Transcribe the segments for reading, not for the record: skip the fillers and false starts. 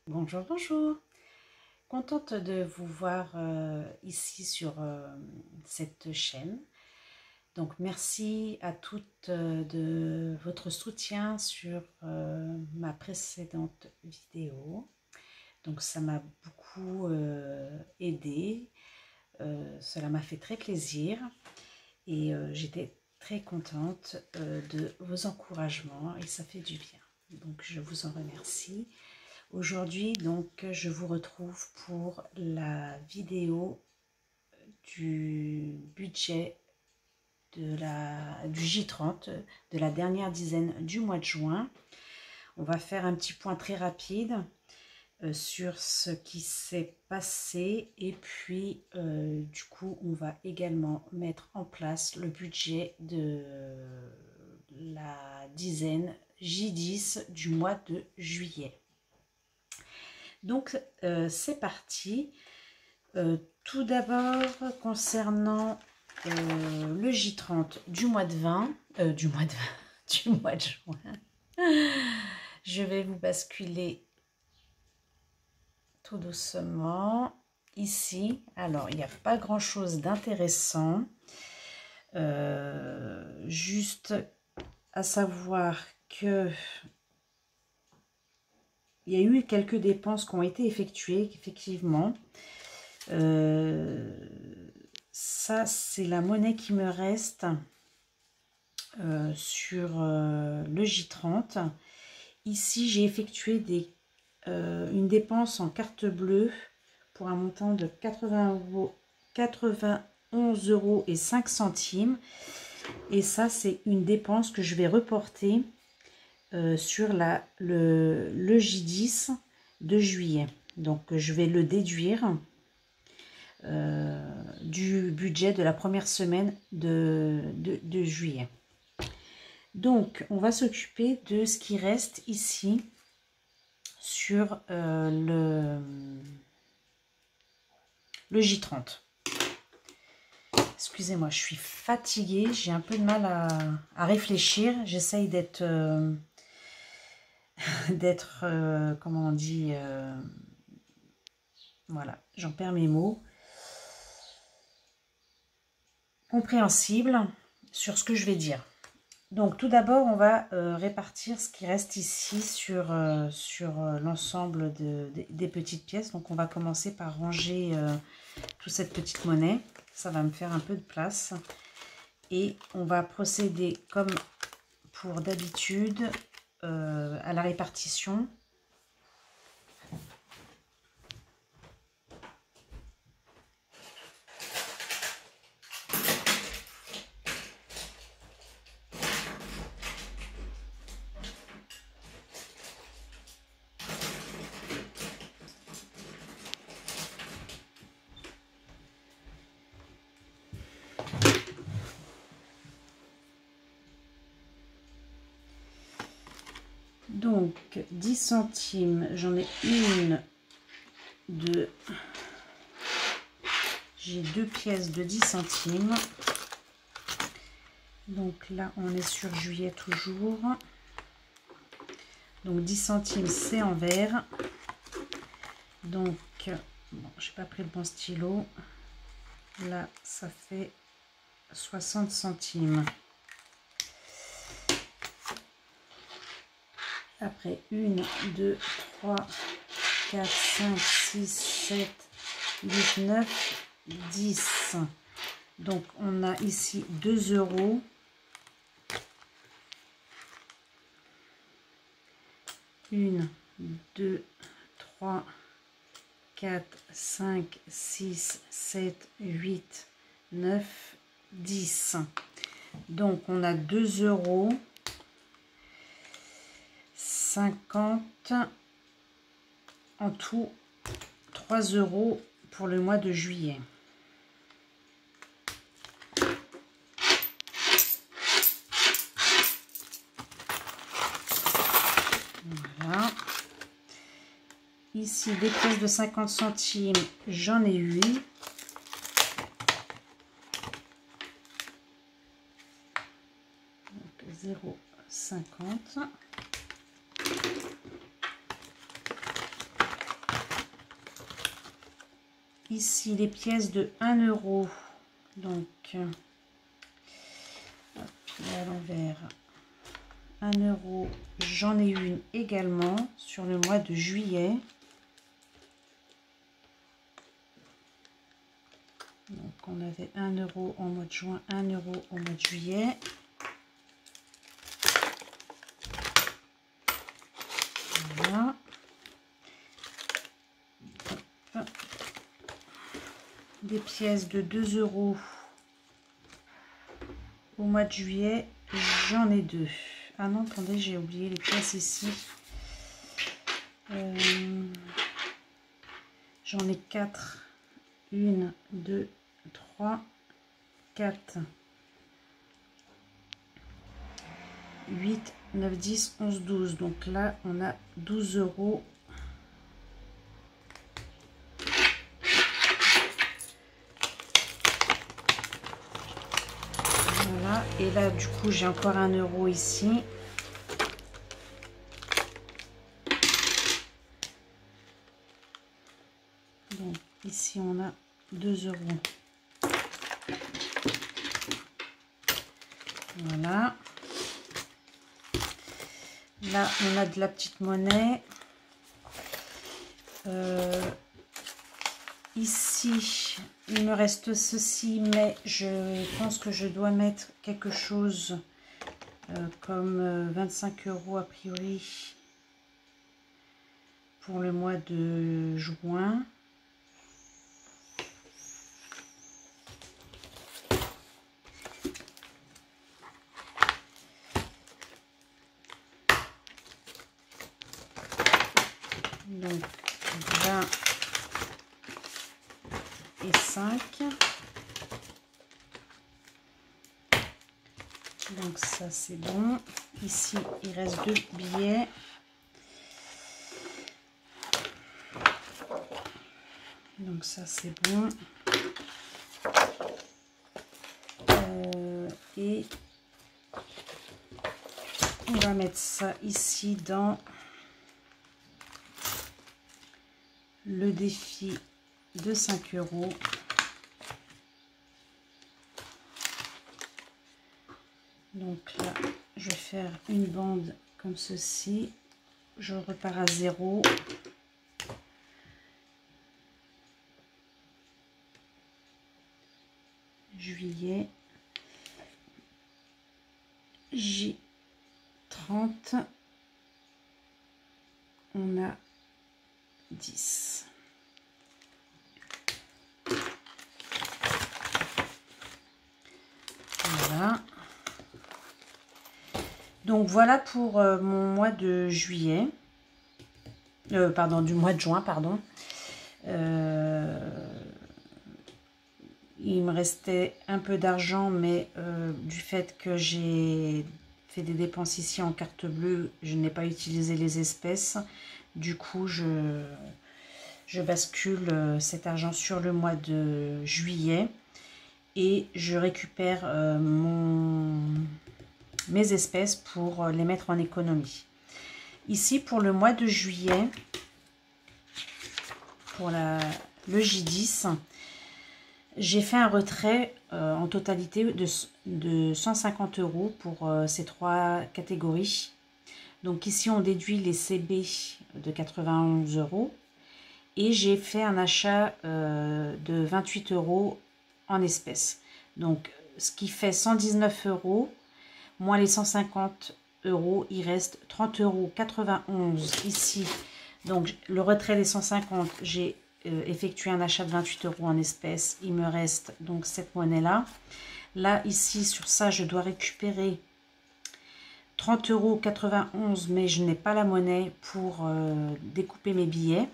Bonjour, bonjour. Contente de vous voir ici sur cette chaîne. Donc merci à toutes de votre soutien sur ma précédente vidéo. Donc ça m'a beaucoup aidé. Cela m'a fait très plaisir et j'étais très contente de vos encouragements et ça fait du bien. Donc je vous en remercie. Aujourd'hui, donc, je vous retrouve pour la vidéo du budget du J30, de la dernière dizaine du mois de juin. On va faire un petit point très rapide sur ce qui s'est passé et puis du coup, on va également mettre en place le budget de la dizaine J10 du mois de juillet. Donc, c'est parti. Tout d'abord, concernant le J30 du mois de du mois de juin, je vais vous basculer tout doucement ici. Alors, il n'y a pas grand-chose d'intéressant. Juste à savoir que il y a eu quelques dépenses qui ont été effectuées, effectivement. Ça, c'est la monnaie qui me reste sur le J30. Ici, j'ai effectué une dépense en carte bleue pour un montant de 91 euros et 5 centimes. Et ça, c'est une dépense que je vais reporter sur le J10 de juillet. Donc, je vais le déduire du budget de la première semaine de juillet. Donc, on va s'occuper de ce qui reste ici sur le J30. Excusez-moi, je suis fatiguée, j'ai un peu de mal à réfléchir. J'essaye d'être, comment on dit, voilà, j'en perds mes mots. Compréhensible sur ce que je vais dire. Donc tout d'abord, on va répartir ce qui reste ici sur l'ensemble des petites pièces. Donc on va commencer par ranger toute cette petite monnaie. Ça va me faire un peu de place. Et on va procéder comme pour d'habitude à la répartition. Donc, 10 centimes, j'en ai une, deux. J'ai deux pièces de 10 centimes. Donc là, on est sur juillet toujours. Donc 10 centimes, c'est en vert. Donc, bon, j'ai pas pris le bon stylo. Là, ça fait 60 centimes. Après, 1, 2, 3, 4, 5, 6, 7, 8, 9, 10. Donc, on a ici 2 euros. Une, 2, 3, 4, 5, 6, 7, 8, 9, 10. Donc, on a 2 euros. 50 en tout, 3 euros pour le mois de juillet. Voilà. Ici, des pièces de 50 centimes, j'en ai 8. Donc 0,50. ici les pièces de 1 euro. Donc, hop, à l'envers. 1 euro, j'en ai une également sur le mois de juillet. Donc, on avait 1 euro en mois de juin, 1 euro au mois de juillet. Voilà. Hop. Des pièces de 2 euros au mois de juillet, j'en ai 2. Ah non, attendez, j'ai oublié les pièces ici. J'en ai 4. 1, 2, 3, 4, 8, 9, 10, 11, 12. Donc là, on a 12 euros. Voilà. Et là, du coup, j'ai encore 1 euro ici. Donc ici, on a 2 euros. Voilà. Là, on a de la petite monnaie. Ici, il me reste ceci, mais je pense que je dois mettre quelque chose comme 25 euros a priori pour le mois de juin. Donc 20 et 5. Donc ça c'est bon. Ici il reste 2 billets. Donc ça c'est bon. Et on va mettre ça ici dans le défi de 5 euros. Donc là, je vais faire une bande comme ceci. Je repars à 0. Juillet. J30. On a 10. Voilà. Donc voilà pour mon mois de juillet. Pardon, du mois de juin, pardon. Il me restait un peu d'argent, mais du fait que j'ai fait des dépenses ici en carte bleue, je n'ai pas utilisé les espèces. Du coup, je bascule cet argent sur le mois de juillet et je récupère mes espèces pour les mettre en économie. Ici, pour le mois de juillet, pour le J10, j'ai fait un retrait en totalité de 150 euros pour ces 3 catégories. Donc ici, on déduit les CB de 91 euros. Et j'ai fait un achat de 28 euros en espèces. Donc, ce qui fait 119 euros, moins les 150 euros, il reste 30,91 € ici. Donc, le retrait des 150, j'ai effectué un achat de 28 euros en espèces. Il me reste donc cette monnaie-là. Là, ici, sur ça, je dois récupérer 30,91 €, mais je n'ai pas la monnaie pour découper mes billets.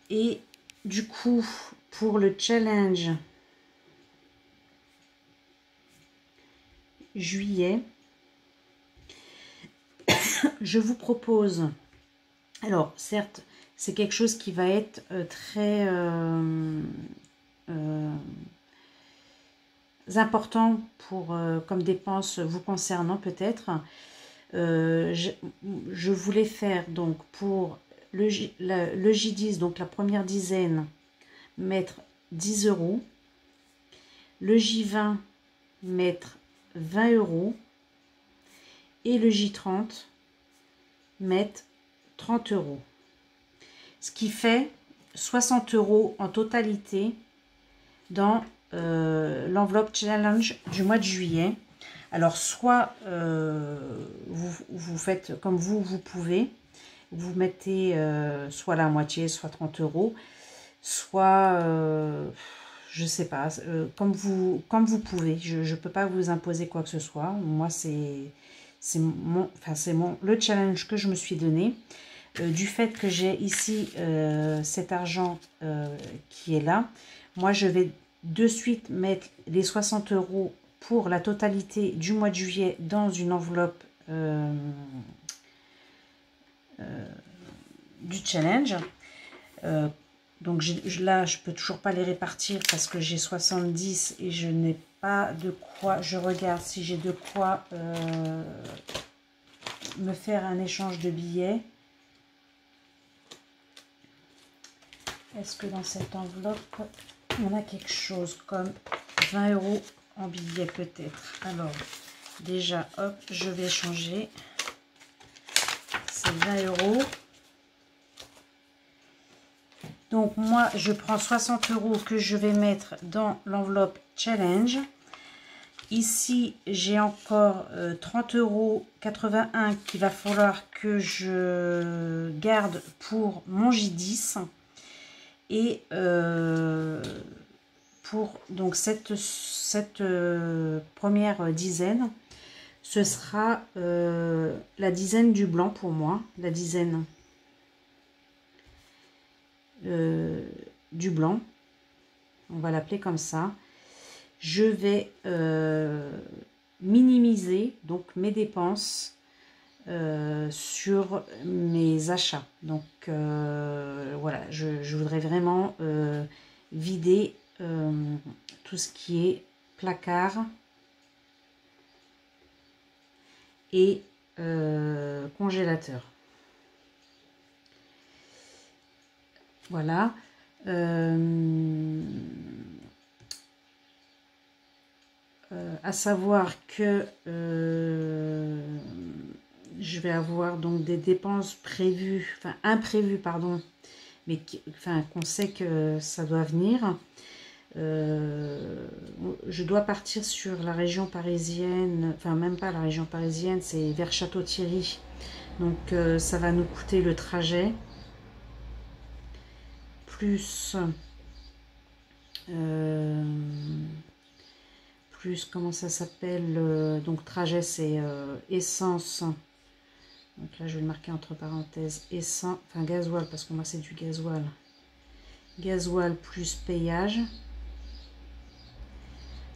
Et du coup, pour le challenge juillet, je vous propose, alors certes, c'est quelque chose qui va être très important pour, comme dépense vous concernant peut-être. Je voulais faire donc pour le J10, donc la première dizaine, mettre 10 euros. Le J20, mettre 20 euros. Et le J30, mettre 30 euros. Ce qui fait 60 euros en totalité dans l'enveloppe challenge du mois de juillet. Alors, soit vous faites comme vous pouvez, vous mettez soit la moitié, soit 30 euros, soit, je sais pas, comme vous pouvez. Je ne peux pas vous imposer quoi que ce soit. Moi, c'est le challenge que je me suis donné. Du fait que j'ai ici cet argent qui est là, moi, je vais de suite mettre les 60 euros pour la totalité du mois de juillet dans une enveloppe du challenge. Donc là, je peux toujours pas les répartir parce que j'ai 70 et je n'ai pas de quoi. Je regarde si j'ai de quoi me faire un échange de billets. Est-ce que dans cette enveloppe, on a quelque chose comme 20 euros en billets peut-être? Alors, déjà, hop, je vais changer. C'est 20 euros. Donc, moi, je prends 60 euros que je vais mettre dans l'enveloppe challenge. Ici, j'ai encore 30,81 euros qu'il va falloir que je garde pour mon J10. Et pour donc cette première dizaine, ce sera la dizaine du blanc pour moi, la dizaine du blanc, on va l'appeler comme ça. Je vais minimiser donc mes dépenses sur mes achats. Donc voilà, je voudrais vraiment vider tout ce qui est placard et congélateur. Voilà. À savoir que je vais avoir donc des dépenses prévues, enfin imprévues, pardon, mais qu'on sait que ça doit venir. Je dois partir sur la région parisienne, enfin même pas la région parisienne, c'est vers Château-Thierry. Donc ça va nous coûter le trajet, plus comment ça s'appelle, donc trajet c'est essence. Donc là, je vais le marquer entre parenthèses, essence, enfin gasoil, parce que moi, c'est du gasoil. Gasoil plus payage.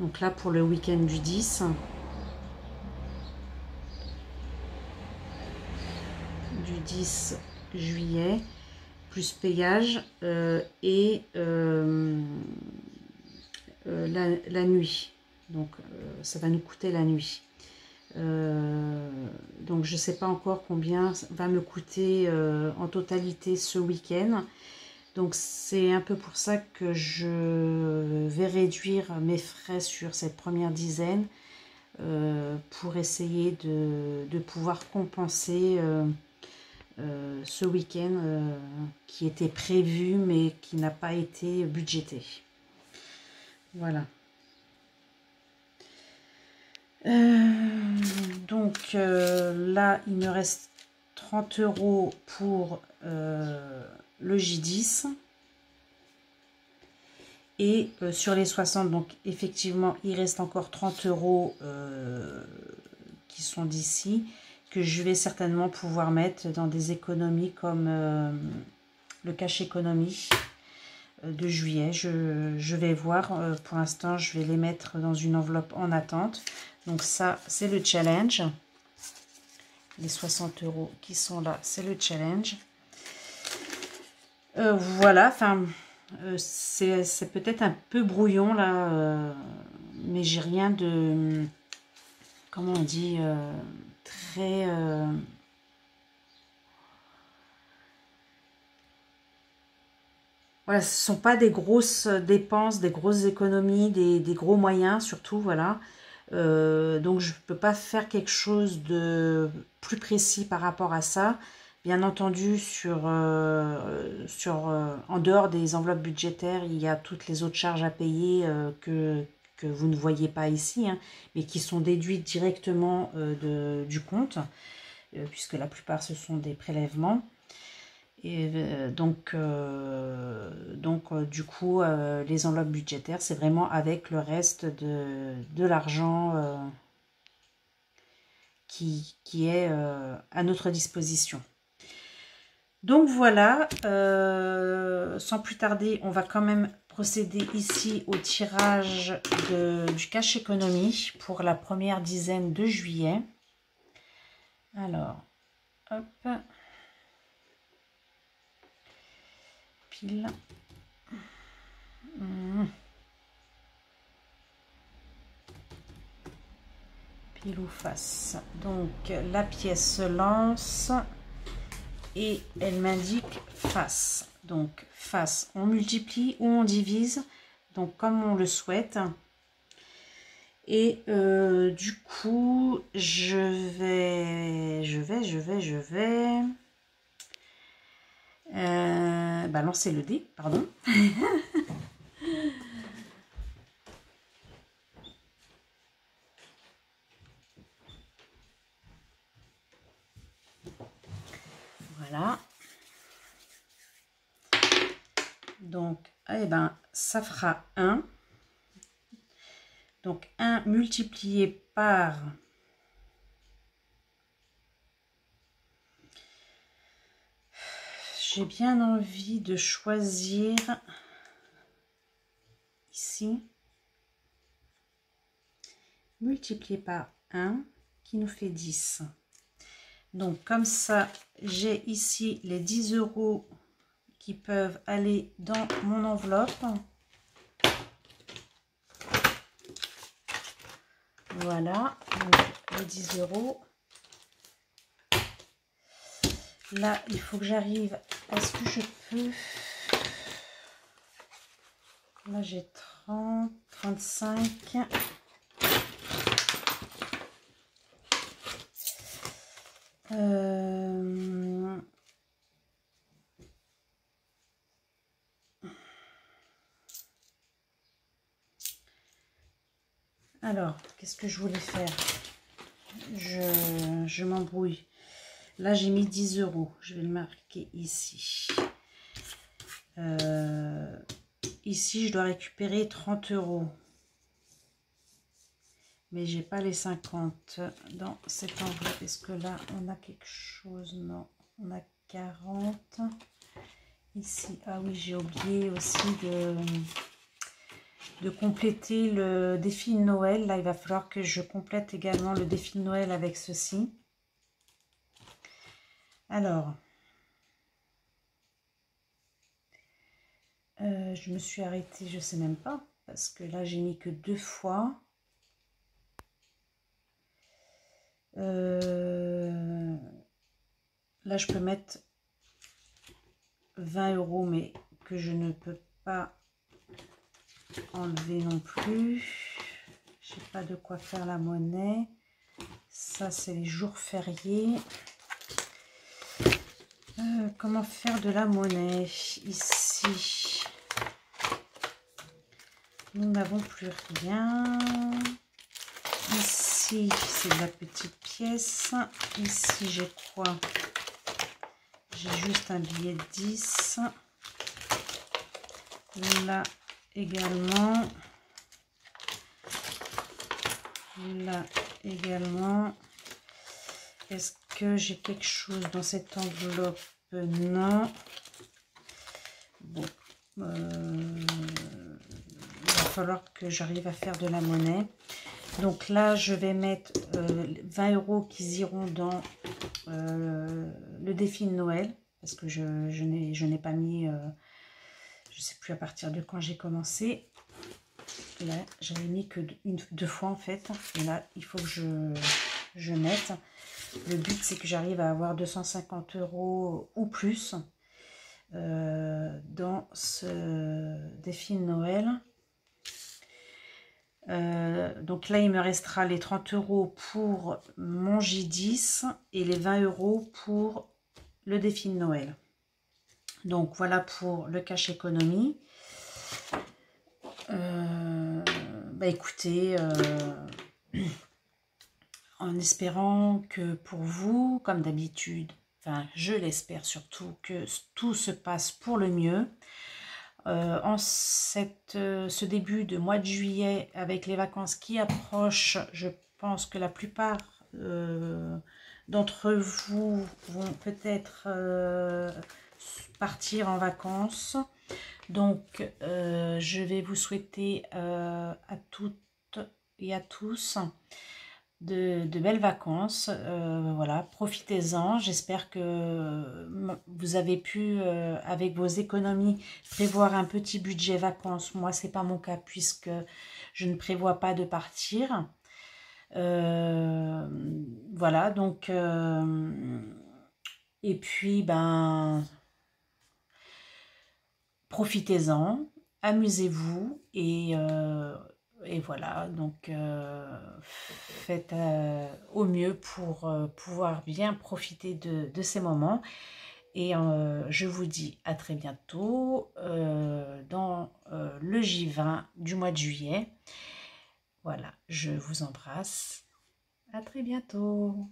Donc là, pour le week-end du 10. Du 10 juillet, plus payage et la nuit. Donc, ça va nous coûter la nuit. Donc je ne sais pas encore combien va me coûter en totalité ce week-end. Donc c'est un peu pour ça que je vais réduire mes frais sur cette première dizaine pour essayer de pouvoir compenser ce week-end qui était prévu mais qui n'a pas été budgété. Voilà. Donc là, il me reste 30 euros pour le J10. Et sur les 60, donc effectivement, il reste encore 30 euros qui sont d'ici, que je vais certainement pouvoir mettre dans des économies comme le cash économie de juillet. Je vais voir, pour l'instant, je vais les mettre dans une enveloppe en attente. Donc ça, c'est le challenge. Les 60 euros qui sont là, c'est le challenge. Voilà, enfin, c'est peut-être un peu brouillon là, mais j'ai rien de, comment on dit, très... Voilà, ce ne sont pas des grosses dépenses, des grosses économies, des gros moyens surtout, voilà. Donc je ne peux pas faire quelque chose de plus précis par rapport à ça. Bien entendu, en dehors des enveloppes budgétaires, il y a toutes les autres charges à payer que vous ne voyez pas ici, hein, mais qui sont déduites directement du compte, puisque la plupart ce sont des prélèvements. Et du coup, les enveloppes budgétaires, c'est vraiment avec le reste de l'argent qui est à notre disposition. Donc voilà, sans plus tarder, on va quand même procéder ici au tirage du cash économie pour la première dizaine de juillet. Alors, hop, pile. Pile ou face. Donc la pièce se lance et elle m'indique face. Donc face, on multiplie ou on divise, donc comme on le souhaite. Et du coup, je vais lancer le dé, pardon. Voilà. Donc, eh ben, ça fera 1. Donc, 1 multiplié par... J'ai bien envie de choisir ici. Multiplié par 1 qui nous fait 10. Donc, comme ça, j'ai ici les 10 € qui peuvent aller dans mon enveloppe. Voilà, donc les 10 €. Là, il faut que j'arrive. Est-ce que je peux... Là, j'ai 30, 35. Alors, qu'est-ce que je voulais faire? Je m'embrouille. Là, j'ai mis 10 €. Je vais le marquer ici. Ici, je dois récupérer 30 €. Mais j'ai pas les 50 dans cette enveloppe. Est-ce que là, on a quelque chose? Non, on a 40. Ici, ah oui, j'ai oublié aussi de compléter le défi de Noël. Là, il va falloir que je complète également le défi de Noël avec ceci. Alors, je me suis arrêtée, je sais même pas, parce que là, j'ai mis que 2 fois. Là, je peux mettre 20 €, mais que je ne peux pas enlever non plus. Je n'ai pas de quoi faire la monnaie. Ça, c'est les jours fériés. Comment faire de la monnaie? Ici, nous n'avons plus rien. Ici, c'est de la petite pièce. Ici, j'ai quoi? J'ai juste un billet de 10. Là également. Là également. Est-ce que j'ai quelque chose dans cette enveloppe? Non. Bon. Il va falloir que j'arrive à faire de la monnaie. Donc là, je vais mettre 20 € qui iront dans le défi de Noël. Parce que je n'ai pas mis... je ne sais plus à partir de quand j'ai commencé. Là, j'avais mis que 2 fois en fait. Et là, il faut que je mette. Le but, c'est que j'arrive à avoir 250 € ou plus. dans ce défi de Noël. Donc là, il me restera les 30 € pour mon J10 et les 20 € pour le défi de Noël. Donc voilà pour le cash économie. Bah écoutez, en espérant que pour vous, comme d'habitude, enfin je l'espère surtout, que tout se passe pour le mieux. En ce début de mois de juillet, avec les vacances qui approchent, je pense que la plupart d'entre vous vont peut-être partir en vacances. Donc, je vais vous souhaiter à toutes et à tous de belles vacances. Voilà, profitez-en. J'espère que vous avez pu, avec vos économies, prévoir un petit budget vacances. Moi, c'est pas mon cas puisque je ne prévois pas de partir. Voilà, donc et puis ben profitez-en, amusez-vous et voilà, donc faites au mieux pour pouvoir bien profiter de ces moments. Et je vous dis à très bientôt dans le J20 du mois de juillet. Voilà, je vous embrasse. À très bientôt.